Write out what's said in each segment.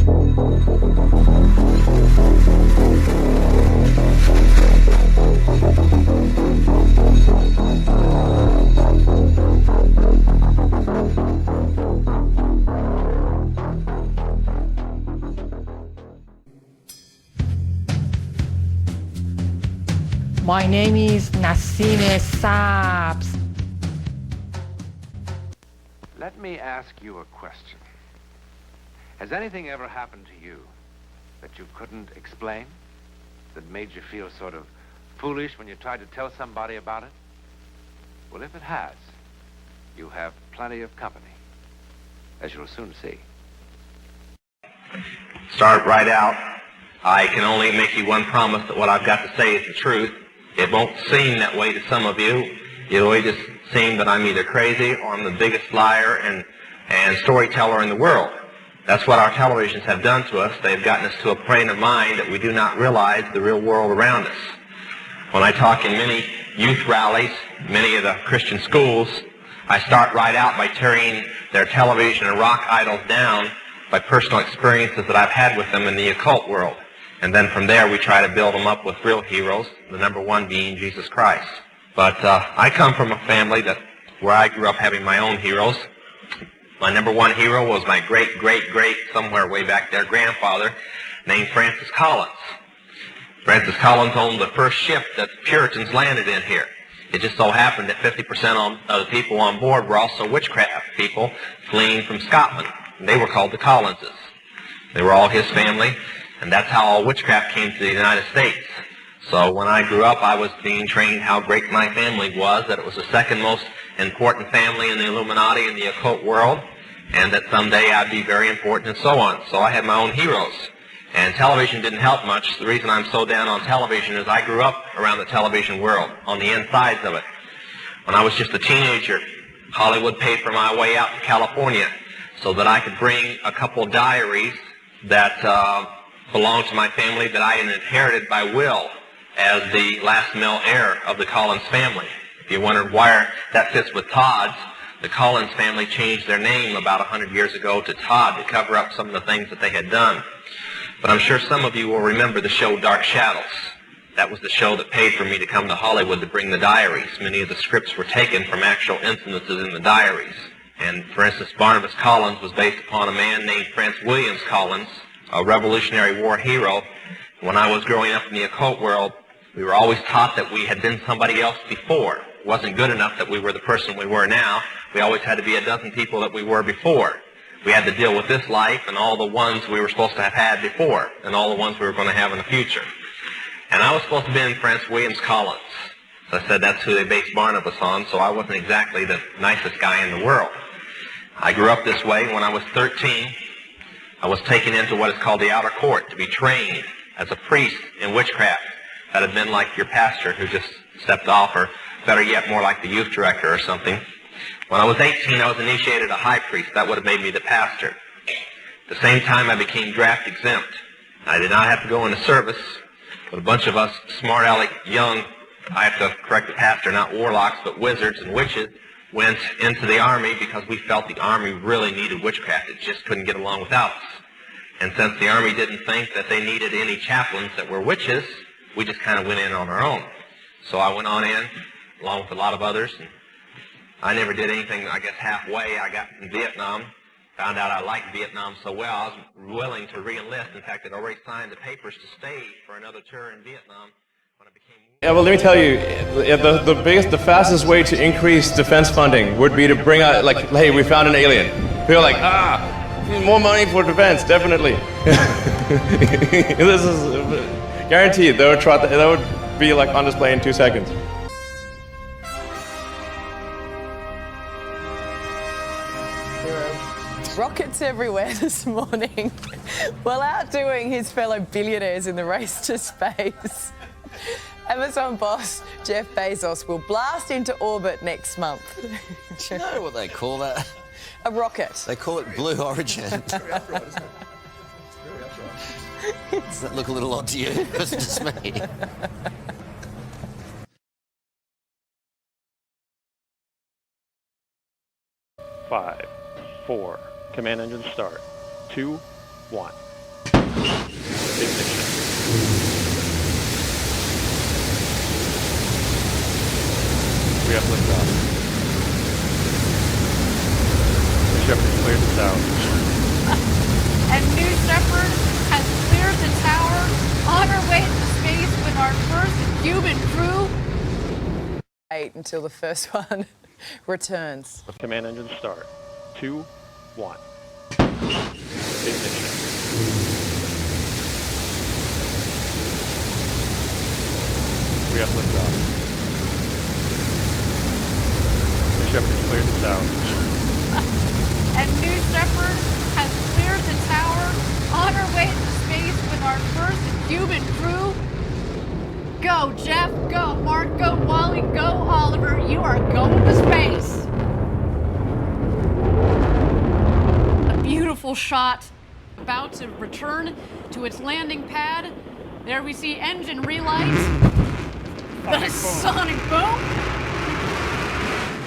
My name is Nassine Saabs. Let me ask you a question. Has anything ever happened to you that you couldn't explain? That made you feel sort of foolish when you tried to tell somebody about it? Well, if it has, you have plenty of company, as you'll soon see. Start right out. I can only make you one promise that what I've got to say is the truth. It won't seem that way to some of you. It'll just seem that I'm either crazy or I'm the biggest liar and storyteller in the world. That's what our televisions have done to us. They've gotten us to a frame of mind that we do not realize the real world around us. When I talk in many youth rallies, many of the Christian schools, I start right out by tearing their television and rock idols down by personal experiences that I've had with them in the occult world. And then from there we try to build them up with real heroes, the number one being Jesus Christ. But I come from a family where I grew up having my own heroes. My number one hero was my great, somewhere way back there, grandfather named Francis Collins. Francis Collins owned the first ship that the Puritans landed in here. It just so happened that 50% of the people on board were also witchcraft people fleeing from Scotland. And they were called the Collinses. They were all his family, and that's how all witchcraft came to the United States. So when I grew up, I was being trained how great my family was, that it was the second most important family in the Illuminati in the occult world, and that someday I'd be very important and so on. So I had my own heroes. And television didn't help much. The reason I'm so down on television is I grew up around the television world, on the insides of it. When I was just a teenager, Hollywood paid for my way out to California so that I could bring a couple diaries that belonged to my family that I had inherited by will as the last male heir of the Collins family. If you wondered why that fits with Todd's, the Collins family changed their name about 100 years ago to Todd to cover up some of the things that they had done. But I'm sure some of you will remember the show Dark Shadows. That was the show that paid for me to come to Hollywood to bring the diaries. Many of the scripts were taken from actual incidences in the diaries. And for instance, Barnabas Collins was based upon a man named Franz Williams Collins, a Revolutionary War hero. When I was growing up in the occult world, we were always taught that we had been somebody else before. It wasn't good enough that we were the person we were now. We always had to be a dozen people that we were before. We had to deal with this life and all the ones we were supposed to have had before and all the ones we were going to have in the future. And I was supposed to be in Franz Williams Collins. So I said that's who they based Barnabas on, so I wasn't exactly the nicest guy in the world. I grew up this way. When I was 13, I was taken into what is called the outer court to be trained as a priest in witchcraft. That had been like your pastor who just stepped off, or better yet, more like the youth director or something. When I was 18, I was initiated a high priest. That would have made me the pastor. At the same time, I became draft exempt. I did not have to go into service, but a bunch of us smart-aleck young, I have to correct the pastor, not warlocks, but wizards and witches, went into the Army because we felt the Army really needed witchcraft. It just couldn't get along without us. And since the Army didn't think that they needed any chaplains that were witches, we just kind of went in on our own. So I went on in, along with a lot of others, and I never did anything, I guess, halfway. I got in Vietnam, found out I liked Vietnam so well, I was willing to re-enlist. In fact, I'd already signed the papers to stay for another tour in Vietnam when I became... Yeah, well, let me tell you, the fastest way to increase defense funding would be to bring out, like, hey, we found an alien. People are like, need more money for defense, definitely. This is guaranteed. That would be like on display in 2 seconds. Rockets everywhere this morning. While outdoing his fellow billionaires in the race to space, Amazon boss Jeff Bezos will blast into orbit next month. Do you know what they call that? A rocket. They call it Blue Origin. It's very upright, isn't it? It's very upright. Does that look a little odd to you? It's just me. 5, 4, command engine start. 2, 1. Ignition. We have liftoff. The Shepard cleared the tower. And New Shepard has cleared the tower on our way to space with our first human crew. Wait until the first one returns. Command engine start. 2, 1. Ignition. We have liftoff. The Shepard cleared the tower. And New Shepard has cleared the tower on our way to space with our first human crew. Go, Jeff. Go, Mark. Go, Wally. Go, Oliver. You are going to space. A beautiful shot. About to return to its landing pad. There we see engine relights. The sonic boom.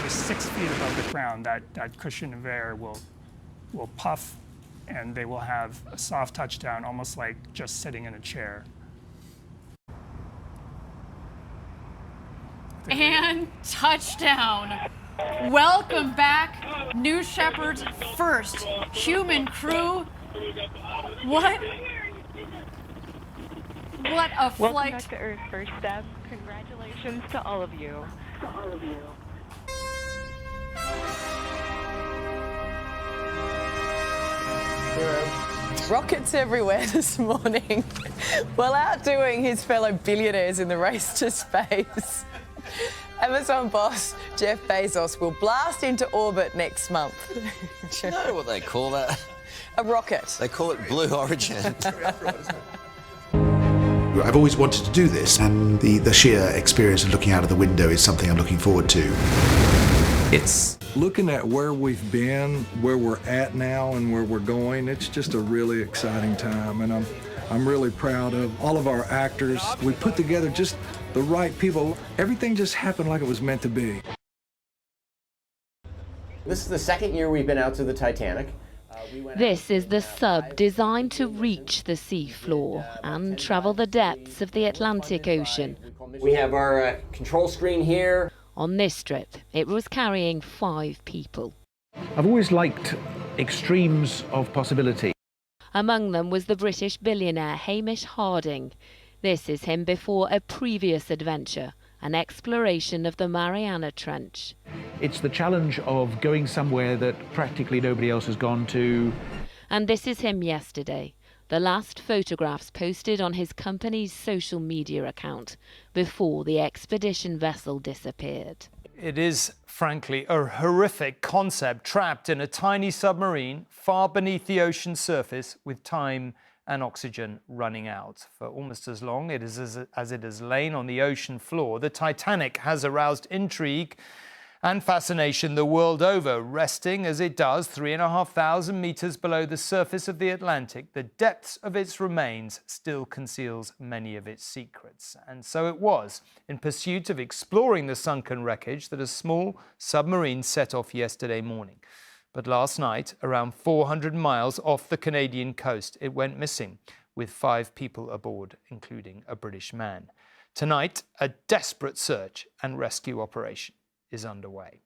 Just 6 feet above the ground, that cushion of air will puff, and they will have a soft touchdown, almost like just sitting in a chair. And touchdown. Welcome back, New Shepard's first human crew. What a flight. Welcome back to Earth, first step. Congratulations to all of you. Rockets everywhere this morning. While outdoing his fellow billionaires in the race to space. Amazon boss Jeff Bezos will blast into orbit next month. You know what they call that? A rocket. They call it Blue Origin. I've always wanted to do this, and the sheer experience of looking out of the window is something I'm looking forward to. It's looking at where we've been, where we're at now, and where we're going. It's just a really exciting time, and I'm really proud of all of our actors. We put together just the right people. Everything just happened like it was meant to be. This is the second year we've been out to the Titanic. This is the sub designed to reach the sea floor and travel the depths of the Atlantic Ocean. We have our control screen here. On this trip, it was carrying 5 people. I've always liked extremes of possibility. Among them was the British billionaire Hamish Harding. This is him before a previous adventure, an exploration of the Mariana Trench. It's the challenge of going somewhere that practically nobody else has gone to. And this is him yesterday, the last photographs posted on his company's social media account before the expedition vessel disappeared. It is, frankly, a horrific concept, trapped in a tiny submarine far beneath the ocean surface with time and oxygen running out. For almost as long as it has lain on the ocean floor, the Titanic has aroused intrigue and fascination the world over. Resting as it does 3,500 meters below the surface of the Atlantic, the depths of its remains still conceals many of its secrets. And so it was in pursuit of exploring the sunken wreckage that a small submarine set off yesterday morning. But last night, around 400 miles off the Canadian coast, it went missing, with 5 people aboard, including a British man. Tonight, a desperate search and rescue operation is underway.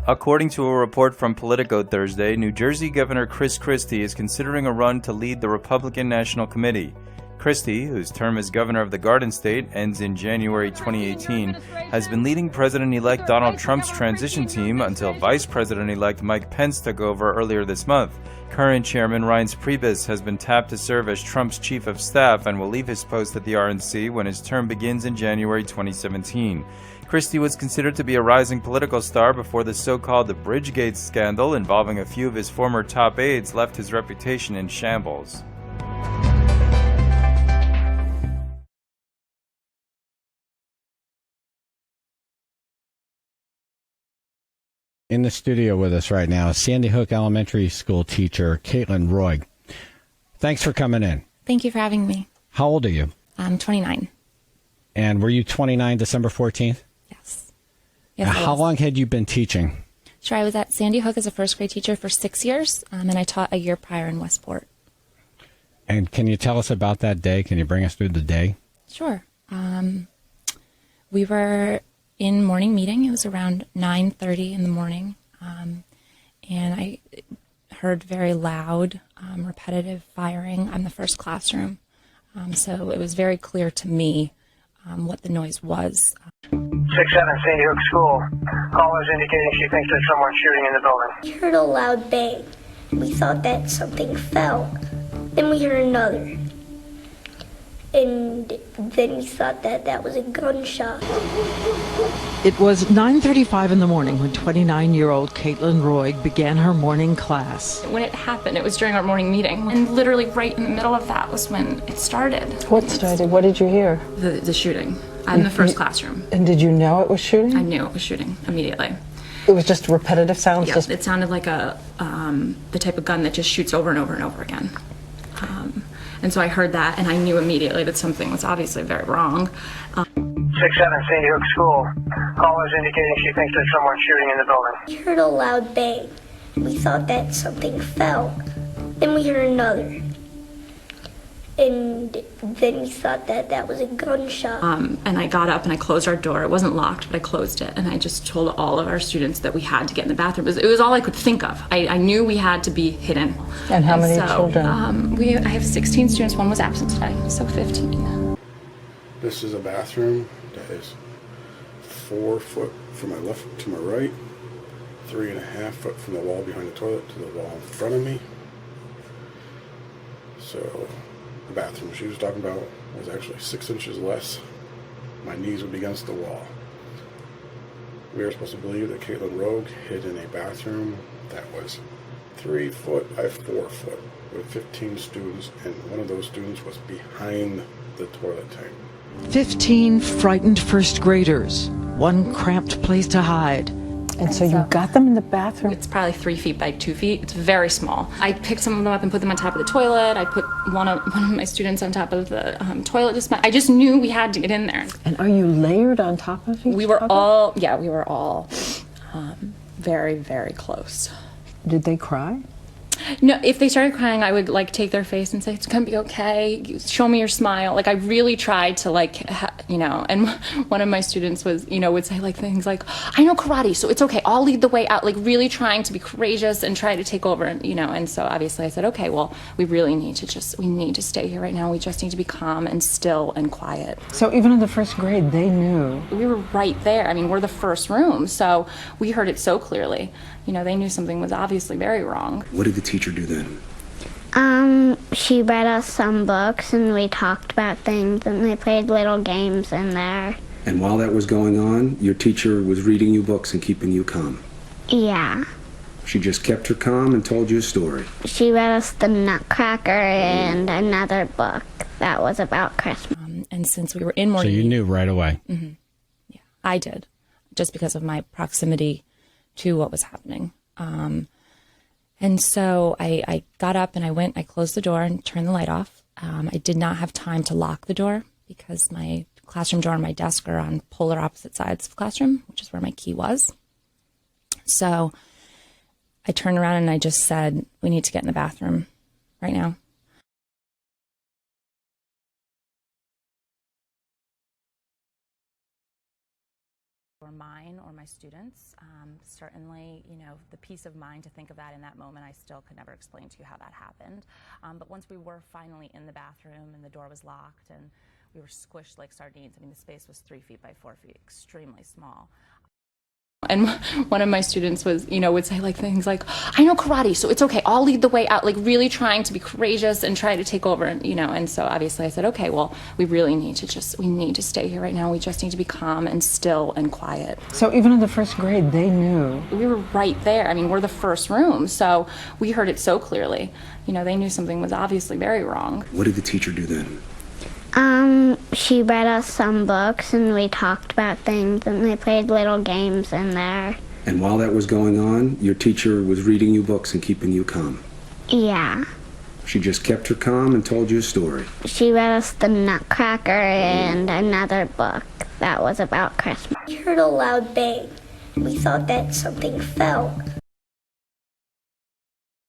According to a report from Politico Thursday, New Jersey Governor Chris Christie is considering a run to lead the Republican National Committee. Christie, whose term as governor of the Garden State ends in January 2018, has been leading President-elect Donald Trump's transition team until Vice President-elect Mike Pence took over earlier this month. Current Chairman Reince Priebus has been tapped to serve as Trump's chief of staff and will leave his post at the RNC when his term begins in January 2017. Christie was considered to be a rising political star before the so-called Bridgegate scandal involving a few of his former top aides left his reputation in shambles. In the studio with us right now is Sandy Hook Elementary School teacher Caitlin Roy. Thanks for coming in. Thank you for having me. How old are you? I'm 29. And were you 29 December 14th? Yes. How long had you been teaching? Sure, I was at Sandy Hook as a first grade teacher for 6 years, and I taught a year prior in Westport. And can you tell us about that day? Can you bring us through the day? Sure. We were in morning meeting. It was around 9:30 in the morning. And I heard very loud, repetitive firing on the first classroom. So it was very clear to me what the noise was. 6-7 Sandy Hook School. Caller's indicating she thinks there's someone shooting in the building. We heard a loud bang. We thought that something fell. Then we heard another. And then we thought that that was a gunshot. It was 9:35 in the morning when 29-year-old Caitlin Roig began her morning class. When it happened, it was during our morning meeting. And literally right in the middle of that was when it started. What started? What did you hear? The shooting. I'm in the first classroom. And did you know it was shooting? I knew it was shooting immediately. It was just repetitive sounds? Yeah, it sounded like the type of gun that just shoots over and over and over again. And so I heard that, and I knew immediately that something was obviously very wrong. 6-7 Sandy Hook School. Caller's indicating she thinks there's someone shooting in the building. We heard a loud bang. We thought that something fell. Then we heard another. And then we thought that that was a gunshot. And I got up and I closed our door. It wasn't locked, but I closed it. And I just told all of our students that we had to get in the bathroom. It was all I could think of. I knew we had to be hidden. And how many children? I have 16 students. One was absent today, so 15. This is a bathroom that is 4 foot from my left to my right, 3.5 foot from the wall behind the toilet to the wall in front of me. So the bathroom she was talking about was actually 6 inches less. My knees would be against the wall. We are supposed to believe that Caitlin Roig hid in a bathroom that was 3 foot by 4 foot with 15 students, and one of those students was behind the toilet tank. 15 frightened first graders, one cramped place to hide. And so you got them in the bathroom? It's probably 3 feet by 2 feet. It's very small. I picked some of them up and put them on top of the toilet. I put one of my students on top of the toilet dispenser. I just knew we had to get in there. And are you layered on top of each other? We were all very, very close. Did they cry? No, if they started crying, I would take their face and say, "It's gonna be okay. Show me your smile." I really tried to and one of my students was, would say things like, "I know karate, so it's okay. I'll lead the way out." Really trying to be courageous and try to take over, and so obviously I said, "Okay, well, we really need to stay here right now. We just need to be calm and still and quiet." So even in the first grade, they knew. We were right there. I mean, we're the first room, so we heard it so clearly. They knew something was obviously very wrong. What did the teacher do then? She read us some books and we talked about things and they played little games in there. And while that was going on, your teacher was reading you books and keeping you calm? Yeah. She just kept her calm and told you a story? She read us The Nutcracker and another book that was about Christmas. And since we were in morning... So you knew right away? Mm-hmm. Yeah, I did, just because of my proximity to what was happening. And so I got up and I closed the door and turned the light off. I did not have time to lock the door because my classroom door and my desk are on polar opposite sides of the classroom, which is where my key was. So I turned around and I just said, "We need to get in the bathroom right now." Or mine or my students. Certainly, the peace of mind to think of that in that moment, I still could never explain to you how that happened. But once we were finally in the bathroom and the door was locked and we were squished like sardines, I mean, the space was 3 feet by 4 feet, extremely small. And one of my students was, would say things like, "I know karate, so it's okay. I'll lead the way out." Really trying to be courageous and try to take over, and so obviously I said, "Okay, well, we really need to stay here right now. We just need to be calm and still and quiet." So even in the first grade, they knew. We were right there. I mean, we're the first room, so we heard it so clearly. They knew something was obviously very wrong. What did the teacher do then? She read us some books and we talked about things and they played little games in there. And while that was going on, your teacher was reading you books and keeping you calm? Yeah. She just kept her calm and told you a story? She read us The Nutcracker and another book that was about Christmas. We heard a loud bang. We thought that something fell.